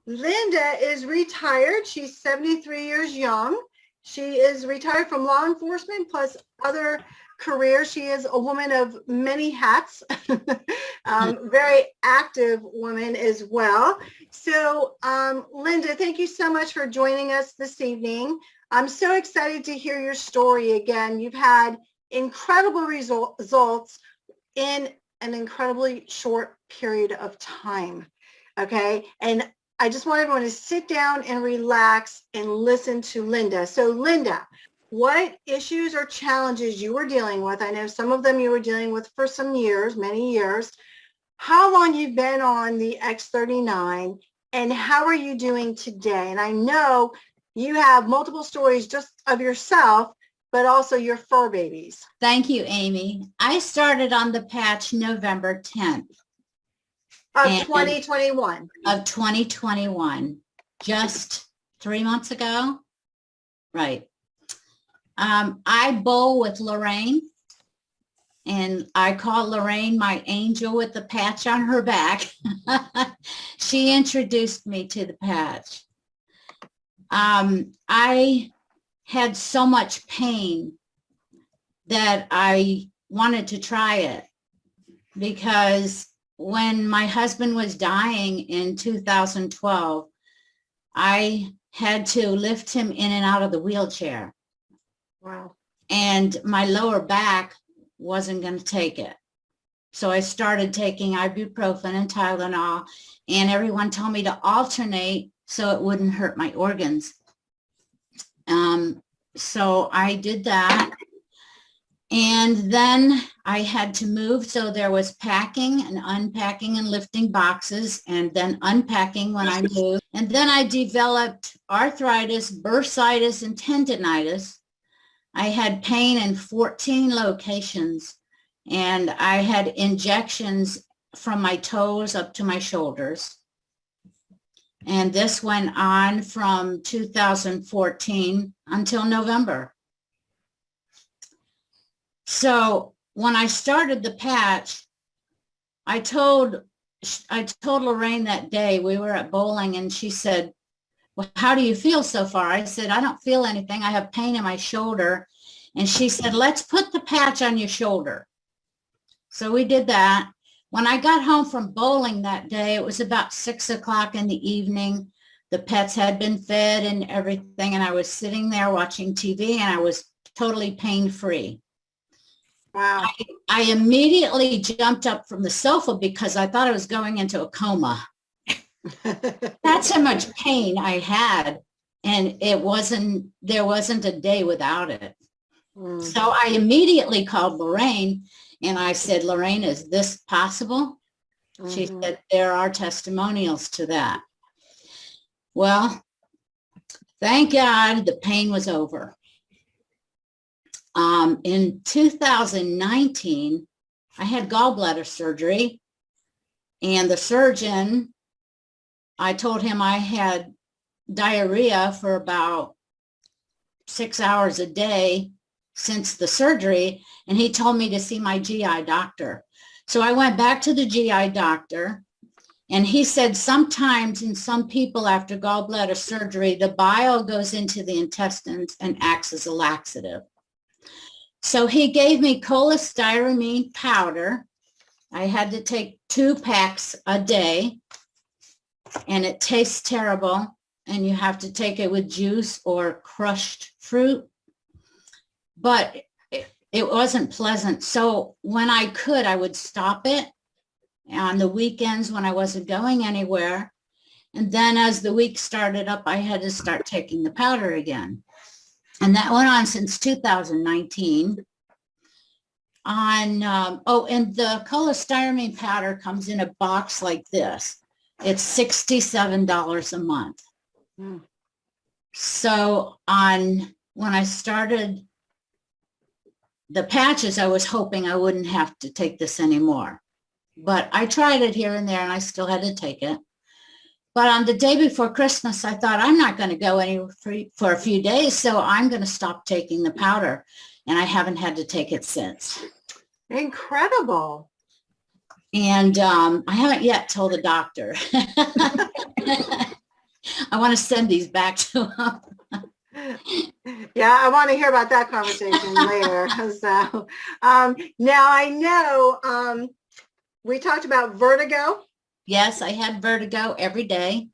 Linda is retired. She's 73 years young. She is retired from law enforcement plus other careers. She is a woman of many hats, very active woman as well. So Linda, thank you so much for joining us this evening. I'm so excited to hear your story again. You've had incredible results in an incredibly short period of time. Okay. And I just want everyone to sit down and relax and listen to Linda. So Linda, what issues or challenges you were dealing with? I know some of them you were dealing with for some years, many years. How long you've been on the X39 and how are you doing today? And I know you have multiple stories just of yourself, but also your fur babies. Thank you, Amy. I started on the patch November 10th. Of 2021. Of 2021, just 3 months ago. Right. I bowl with Lorraine, and I call Lorraine my angel with the patch on her back. She introduced me to the patch. I had so much pain that I wanted to try it because when my husband was dying in 2012, I had to lift him in and out of the wheelchair. Wow. And my lower back wasn't going to take it. So I started taking ibuprofen and Tylenol, and everyone told me to alternate so it wouldn't hurt my organs. So I did that. And then I had to move, so there was packing and unpacking and lifting boxes and then unpacking when I moved. And then I developed arthritis, bursitis, and tendinitis. I had pain in 14 locations, and I had injections from my toes up to my shoulders. And this went on from 2014 until November. So when I started the patch, I told Lorraine that day, we were at bowling, and she said, well, how do you feel so far? I said, I don't feel anything. I have pain in my shoulder. And she said, let's put the patch on your shoulder. So we did that. When I got home from bowling that day, it was about 6 o'clock in the evening. The pets had been fed and everything. And I was sitting there watching TV, and I was totally pain-free. Wow. I immediately jumped up from the sofa because I thought I was going into a coma. That's how much pain I had. And there wasn't a day without it. Mm. So I immediately called Lorraine and I said, Lorraine, is this possible? Mm-hmm. She said, there are testimonials to that. Well, thank God the pain was over. In 2019, I had gallbladder surgery, and the surgeon, I told him I had diarrhea for about 6 hours a day since the surgery, and he told me to see my GI doctor. So I went back to the GI doctor, and he said sometimes in some people after gallbladder surgery, the bile goes into the intestines and acts as a laxative. So he gave me cholestyramine powder. I had to take 2 packs a day, and it tastes terrible, and you have to take it with juice or crushed fruit. But it wasn't pleasant. So when I could, I would stop it on the weekends when I wasn't going anywhere. And then as the week started up, I had to start taking the powder again. And that went on since 2019. And the cholestyramine powder comes in a box like this. It's $67 a month. Mm. So when I started the patches, I was hoping I wouldn't have to take this anymore. But I tried it here and there, and I still had to take it. But on the day before Christmas, I thought, I'm not going to go anywhere for a few days, so I'm going to stop taking the powder. And I haven't had to take it since. Incredible. And I haven't yet told the doctor. I want to send these back to him. Yeah, I want to hear about that conversation later. So now I know we talked about vertigo. Yes, I had vertigo every day.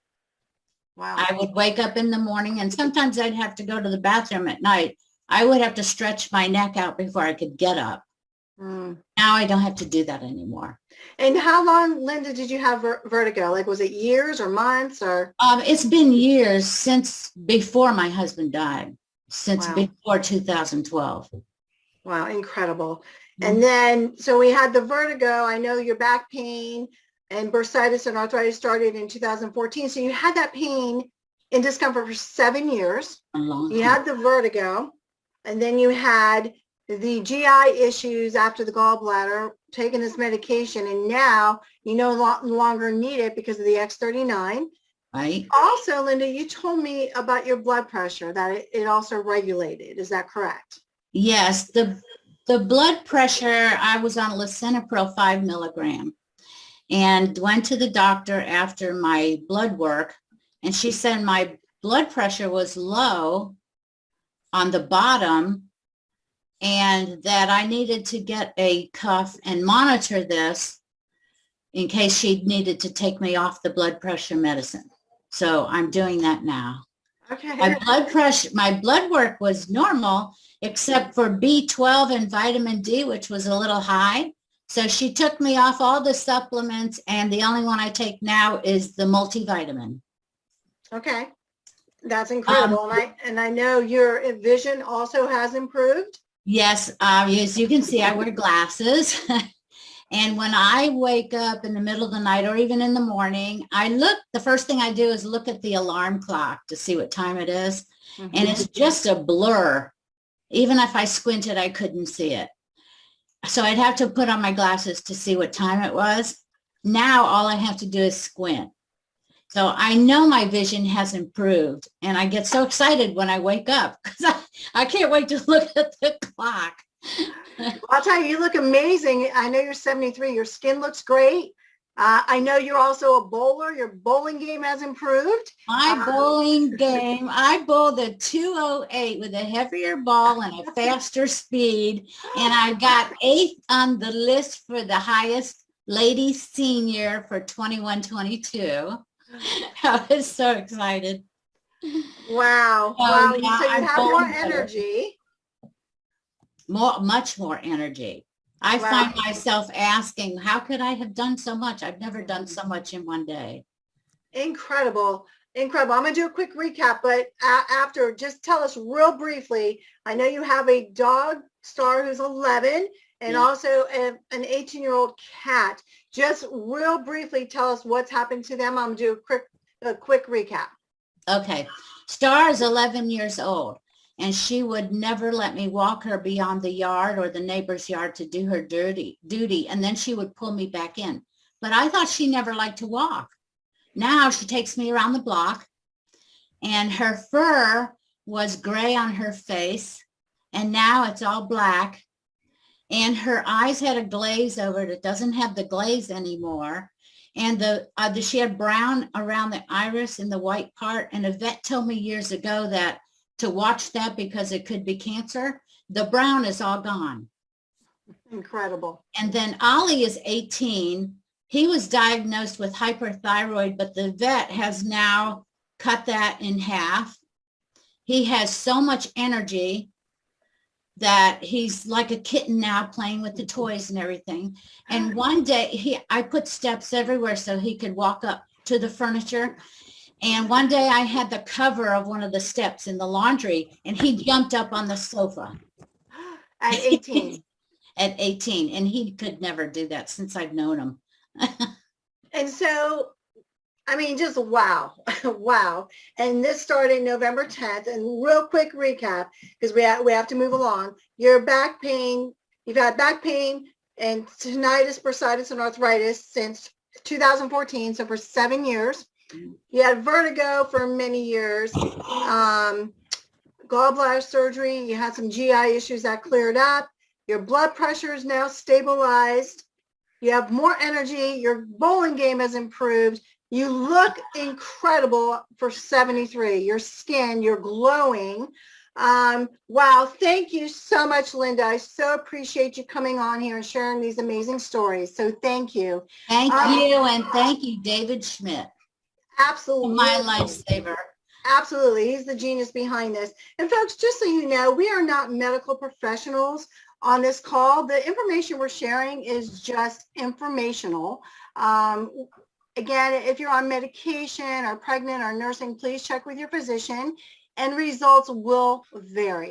Wow. I would wake up in the morning, and sometimes I'd have to go to the bathroom at night. I would have to stretch my neck out before I could get up. Now I don't have to do that anymore. And how long, Linda, did you have vertigo? Like, was it years or months or? It's been years since before my husband died, since Wow. before 2012. Wow, incredible. And then, so we had the vertigo. I know your back pain and bursitis and arthritis started in 2014. So you had that pain and discomfort for 7 years. A long You time. had the vertigo, and then you had the GI issues after the gallbladder, taking this medication, and now you no longer need it because of the X39. Right? Also, Linda, you told me about your blood pressure, that it also regulated. Is that correct? Yes, the blood pressure, I was on lisinopril 5 milligram and went to the doctor after my blood work, and she said my blood pressure was low on the bottom and that I needed to get a cuff and monitor this in case she needed to take me off the blood pressure medicine. So I'm doing that now. Okay. My blood work was normal, except for B12 and vitamin D, which was a little high. So she took me off all the supplements, and the only one I take now is the multivitamin. Okay. That's incredible. And I know your vision also has improved. Yes, as you can see, I wear glasses. And when I wake up in the middle of the night or even in the morning, the first thing I do is look at the alarm clock to see what time it is. Mm-hmm. And it's just a blur. Even if I squinted, I couldn't see it. So I'd have to put on my glasses to see what time it was. Now all I have to do is squint. So I know my vision has improved, and I get so excited when I wake up because I can't wait to look at the clock. I'll tell you, you look amazing. I know you're 73. Your skin looks great. I know you're also a bowler. Your bowling game has improved. My bowling game, I bowled a 208 with a heavier ball and a faster speed, and I got 8th on the list for the highest lady senior for 21-22. I was so excited. Wow. Wow, So you I'm have more bowling better. energy. Much more energy. I Wow. find myself asking, how could I have done so much? I've never done so much in one day. Incredible. Incredible. I'm going to do a quick recap, but after, just tell us real briefly. I know you have a dog, Star, who's 11, and Yeah. also an 18-year-old cat. Just real briefly tell us what's happened to them. I'm going to do a quick recap. Okay. Star is 11 years old, and she would never let me walk her beyond the yard or the neighbor's yard to do her duty, and then she would pull me back in. But I thought she never liked to walk. Now she takes me around the block, and her fur was gray on her face, and now it's all black. And her eyes had a glaze over it. It doesn't have the glaze anymore. And she had brown around the iris and the white part. And a vet told me years ago that to watch that because it could be cancer. The brown is all gone. Incredible. And then Ollie is 18. He was diagnosed with hyperthyroid, but the vet has now cut that in half. He has so much energy that he's like a kitten now, playing with the toys and everything. And one day I put steps everywhere so he could walk up to the furniture. And one day I had the cover of one of the steps in the laundry, and he jumped up on the sofa. At 18. At 18. And he could never do that since I've known him. And so, I mean, just wow. Wow. And this started November 10th. And real quick recap, because we have to move along. Your back pain, you've had back pain and tinnitus, bursitis, and arthritis since 2014. So for 7 years. You had vertigo for many years. Gallbladder surgery. You had some GI issues that cleared up. Your blood pressure is now stabilized. You have more energy. Your bowling game has improved. You look incredible for 73. Your skin, you're glowing. Wow, thank you so much, Linda. I so appreciate you coming on here and sharing these amazing stories. So thank you. Thank you, and thank you, David Schmidt. Absolutely. My lifesaver. Absolutely. He's the genius behind this. And folks, just so you know, we are not medical professionals on this call. The information we're sharing is just informational. Again, if you're on medication or pregnant or nursing, please check with your physician, and results will vary.